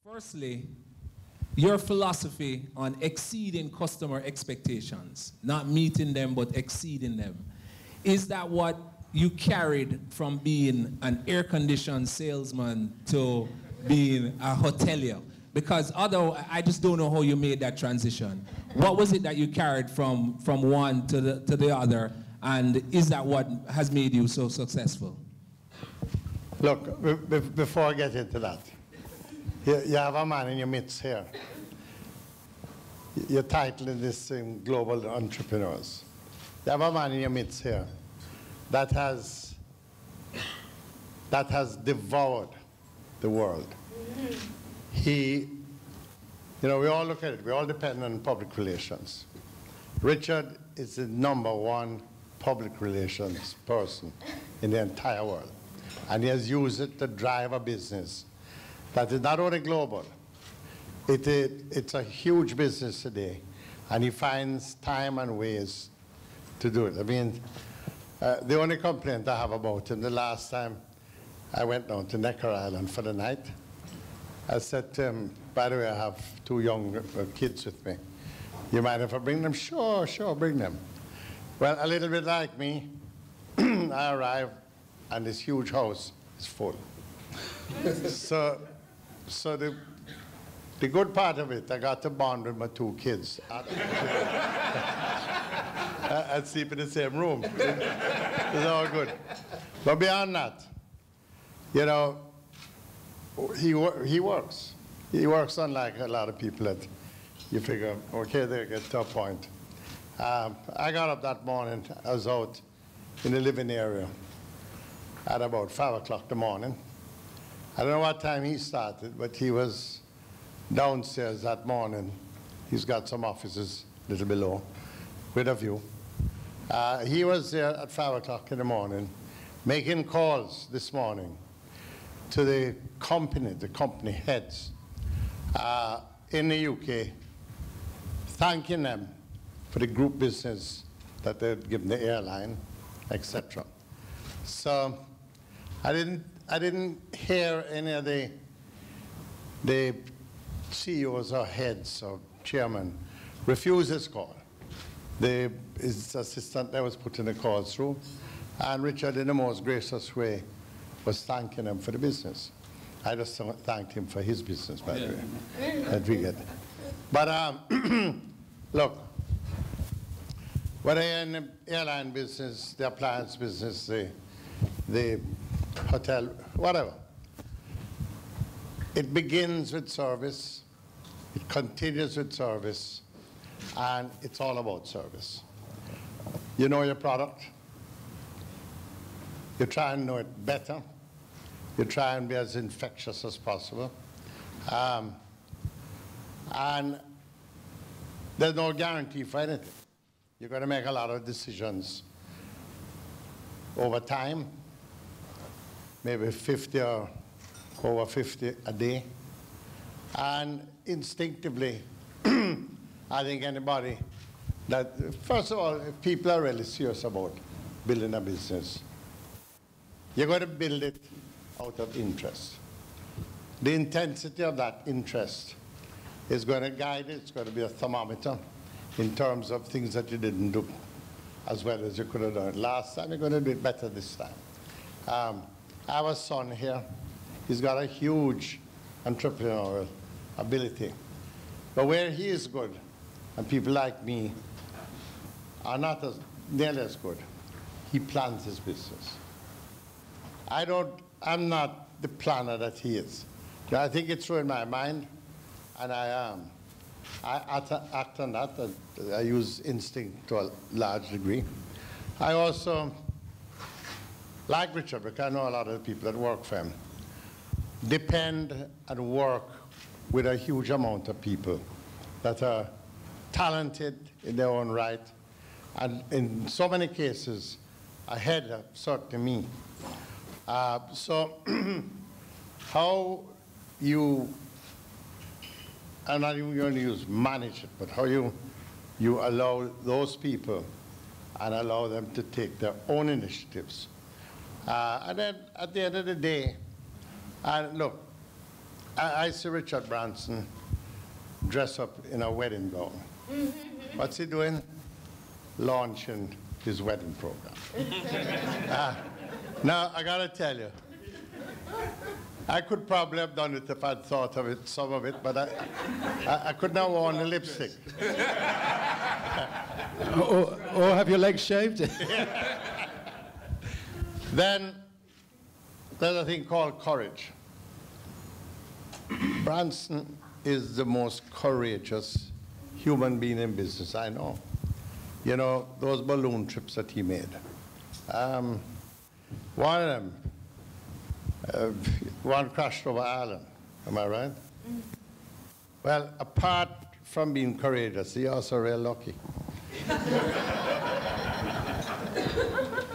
Firstly, your philosophy on exceeding customer expectations, not meeting them, but exceeding them. Is that what you carried from being an air-conditioned salesman to being a hotelier? Because although I just don't know how you made that transition. What was it that you carried from one to the other, and is that what has made you so successful? Look, before I get into that, you have a man in your midst here. Your title in this thing, Global Entrepreneurs. You have a man in your midst here that has devoured the world. We all look at it, we all depend on public relations. Richard is the #1 public relations person in the entire world. And he has used it to drive a business that is not only global, it's a huge business today, and he finds time and ways to do it. I mean, the only complaint I have about him, the last time I went down to Necker Island for the night, I said to him, by the way, I have 2 young kids with me. You mind if I bring them? Sure, bring them. Well, a little bit like me, I arrived, and this huge house is full. So the good part of it, I got to bond with my 2 kids. I'd sleep in the same room. It's all good. But beyond that, he works. He works unlike a lot of people that you figure, okay, they get to a point. I got up that morning, I was out in the living area at about 5 o'clock in the morning. I don't know what time he started, but he was downstairs that morning. He's got some offices a little below with a view. He was there at 5 o'clock in the morning making calls this morning to the company heads in the UK, thanking them for the group business that they'd given the airline, etc. So I didn't hear any of the CEOs or heads or chairmen refuse his call. His assistant there was putting the calls through, and Richard, in the most gracious way, was thanking him for the business. I just thanked him for his business, by the way, that we get. But look, whether you're in the airline business, the appliance business, the hotel, whatever, it begins with service, it continues with service, and it's all about service. You know your product, you try and know it better, you try and be as infectious as possible, and there's no guarantee for anything. You're going to make a lot of decisions over time, maybe 50 or over 50 a day. And instinctively, I think anybody that, first of all, if people are really serious about building a business, you're going to build it out of interest. The intensity of that interest is going to guide it. It's going to be a thermometer in terms of things that you didn't do as well as you could have done last time. You're going to do it better this time. Our son here, he's got a huge entrepreneurial ability. But where he is good, and people like me are not nearly as good, he plans his business. I'm not the planner that he is. I think it's through in my mind, and I act on that. I use instinct to a large degree. I also, like Richard, because I know a lot of the people that work for him, depend and work with a huge amount of people that are talented in their own right, and in so many cases, ahead of certainly me. So how you, I'm not even going to use manage it, but how you allow those people and allow them to take their own initiatives. And then at the end of the day, and look, I see Richard Branson dress up in a wedding gown. What's he doing? Launching his wedding program. Now, I gotta tell you, I could probably have done it if I'd thought of it, some of it, but I could not wear the lipstick. or have your legs shaved? Then there's a thing called courage. Branson is the most courageous human being in business I know. You know, those balloon trips that he made. One of them, one crashed over Ireland, am I right? Well, apart from being courageous, he also real lucky.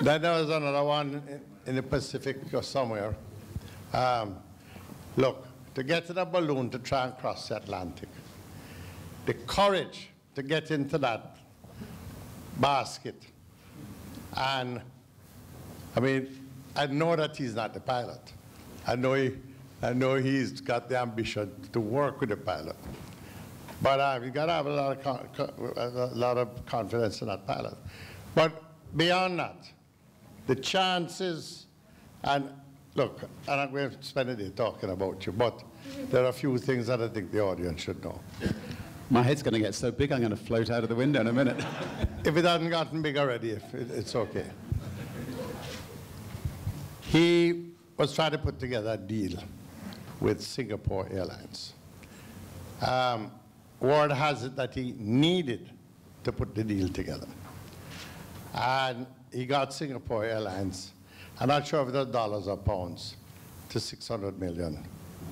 Then there was another one in the Pacific or somewhere. Look, to get in a balloon to try and cross the Atlantic, the courage to get into that basket, and I mean, I know that he's not the pilot. I know he's got the ambition to work with the pilot, but you got to have a lot of confidence in that pilot. But beyond that, the chances, and look, I'm not going to spend a day talking about you, but there are a few things that I think the audience should know. My head's going to get so big I'm going to float out of the window in a minute. If it hasn't gotten big already, it's okay. He was trying to put together a deal with Singapore Airlines. Word has it that he needed to put the deal together. And he got Singapore Airlines, I'm not sure if it was dollars or pounds, to 600 million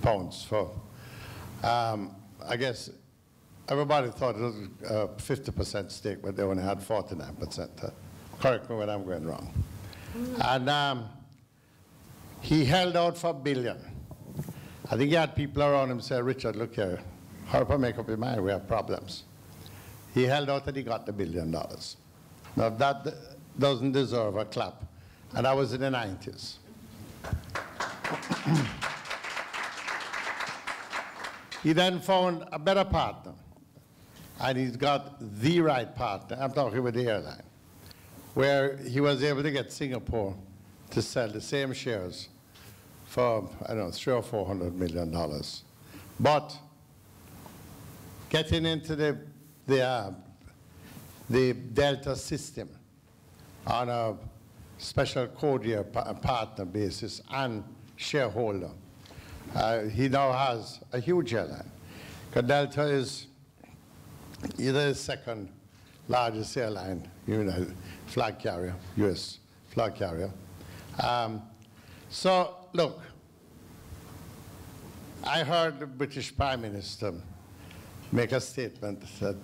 pounds for, I guess, everybody thought it was a 50% stake, but they only had 49%. Correct me when I'm going wrong. And he held out for $1 billion. I think he had people around him say, Richard, look here, hurry up and make up your mind, we have problems. He held out and he got the $1 billion. Now that doesn't deserve a clap. And that was in the 90s. He then found a better partner. And he's got the right partner. I'm talking about the airline, where he was able to get Singapore to sell the same shares for, I don't know, $300 or $400 million. But getting into the Delta system on a special code-year partner basis and shareholder, he now has a huge airline. Because Delta is either the second largest airline, flag carrier, US flag carrier. So, look, I heard the British Prime Minister make a statement that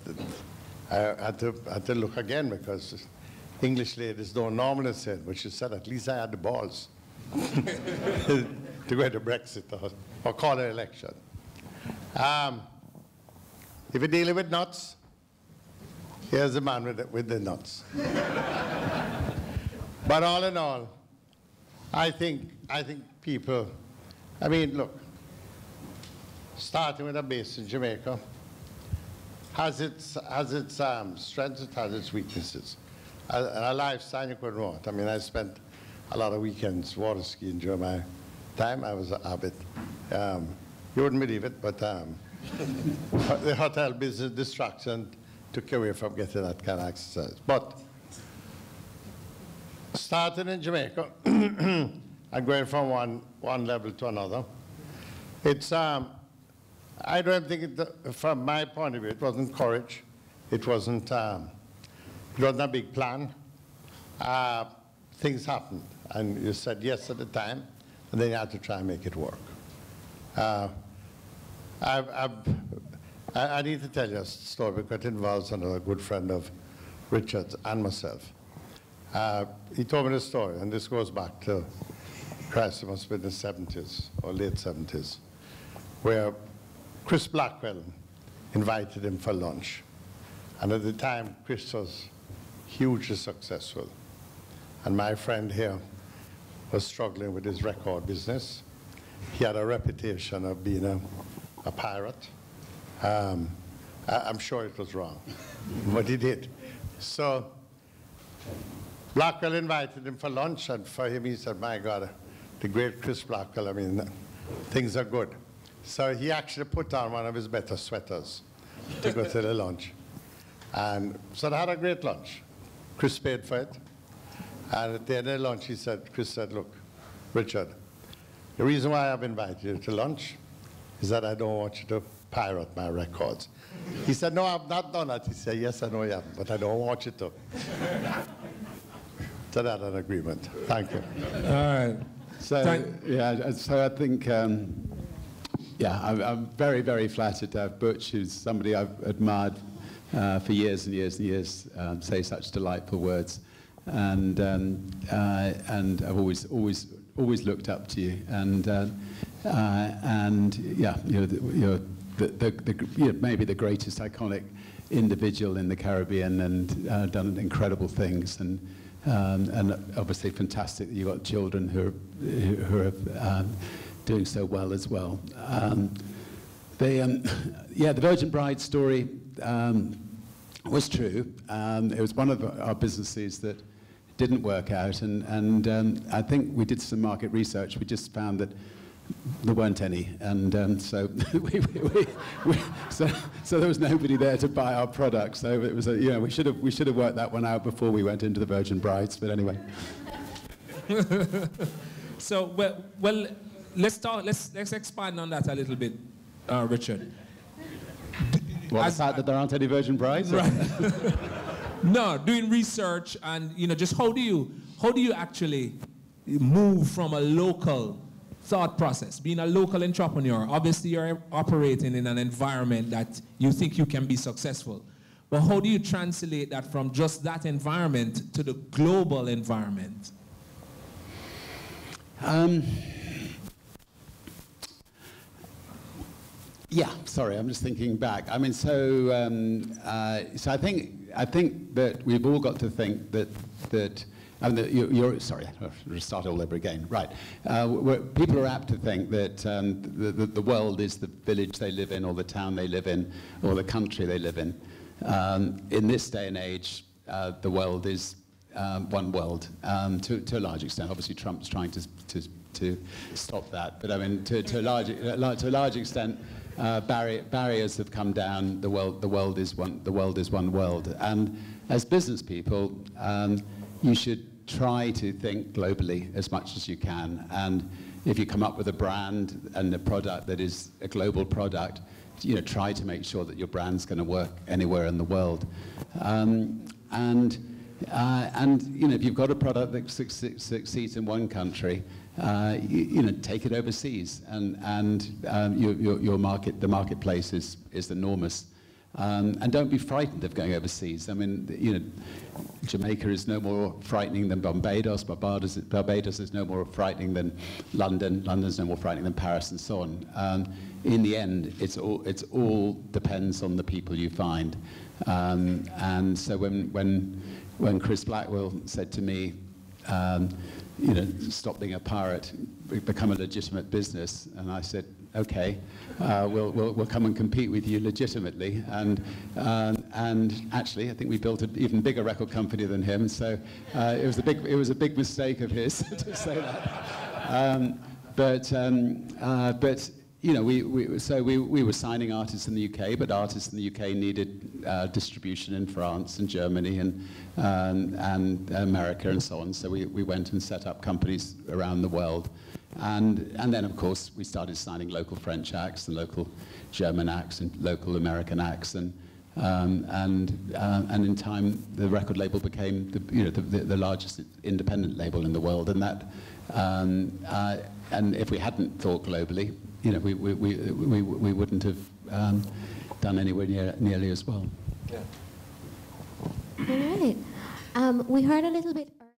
I had to look again because English ladies don't normally say it, but she said, at least I had the balls to go to Brexit or call an election. If you're dealing with nuts, here's the man with the nuts. But all in all, I think people, I mean, look, starting with a base in Jamaica has its strengths, it has its weaknesses. And a lifestyle you could want. I mean, I spent a lot of weekends water skiing during my time. I was an avid. You wouldn't believe it, but the hotel business distraction took away from getting that kind of exercise. But starting in Jamaica and going from one level to another, it's, I don't think, from my point of view, it wasn't courage. It wasn't a big plan. Things happened, and you said yes at the time, and then you had to try and make it work. I need to tell you a story because it involves another good friend of Richard's and myself. He told me this story, and this goes back to, Christ, it must have been the 70s or late 70s, where Chris Blackwell invited him for lunch. And at the time, Chris was hugely successful. And my friend here was struggling with his record business. he had a reputation of being a pirate. I'm sure it was wrong, but he did. So Blackwell invited him for lunch, and for him he said, my God, the great Chris Blackwell, I mean, things are good. So he actually put on one of his better sweaters to go to the lunch. And so they had a great lunch. Chris paid for it. And at the end of the lunch, Chris said, look, Richard, the reason why I've invited you to lunch is that I don't want you to pirate my records. He said, no, I've not done that. He said, yes, I know you haven't, but I don't want you to. So that's an agreement. Thank you. All right. So, yeah, so I think, yeah, I'm very, very flattered to have Butch, who's somebody I've admired for years and years and years, say such delightful words. And I've always looked up to you. And yeah, you're maybe the greatest iconic individual in the Caribbean, and done incredible things. And obviously fantastic that you've got children who are doing so well as well. Yeah, the Virgin Bride story was true. It was one of our businesses that didn't work out, and I think we did some market research. We just found that there weren't any, and so so there was nobody there to buy our product. So it was we should have worked that one out before we went into the Virgin Brides. But anyway. So well, let's expand on that a little bit, Richard. Well, the fact that there aren't any Virgin Brides? Right. No, doing research, and just how do you actually move from a local thought process, being a local entrepreneur? Obviously, you're operating in an environment that you think you can be successful. But how do you translate that from just that environment to the global environment? Yeah, sorry, I'm just thinking back. I mean, so I think that we've all got to think that sorry, I'll start all over again. Right, people are apt to think that the world is the village they live in, or the town they live in, or the country they live in. In this day and age, the world is one world to a large extent. Obviously, Trump's trying to stop that, but I mean, to a large extent. Barriers have come down. The world is one world. And as business people, you should try to think globally as much as you can. And if you come up with a brand and a product that is a global product, try to make sure that your brand's going to work anywhere in the world. And if you've got a product that succeeds in one country, take it overseas, and the marketplace is enormous, and don't be frightened of going overseas. I mean, Jamaica is no more frightening than Barbados. Barbados is no more frightening than London. London's no more frightening than Paris, and so on. In the end, it's all depends on the people you find. And so when Chris Blackwell said to me, stop being a pirate, become a legitimate business, and I said, okay, we'll come and compete with you legitimately. And actually, I think we built an even bigger record company than him. So it was a big mistake of his to say that. But we were signing artists in the UK, but artists in the UK needed distribution in France and Germany and America and so on. So we went and set up companies around the world. And then, of course, we started signing local French acts and local German acts and local American acts. And in time, the record label became the largest independent label in the world. And if we hadn't thought globally, we wouldn't have done anywhere nearly as well. Yeah. All right. We heard a little bit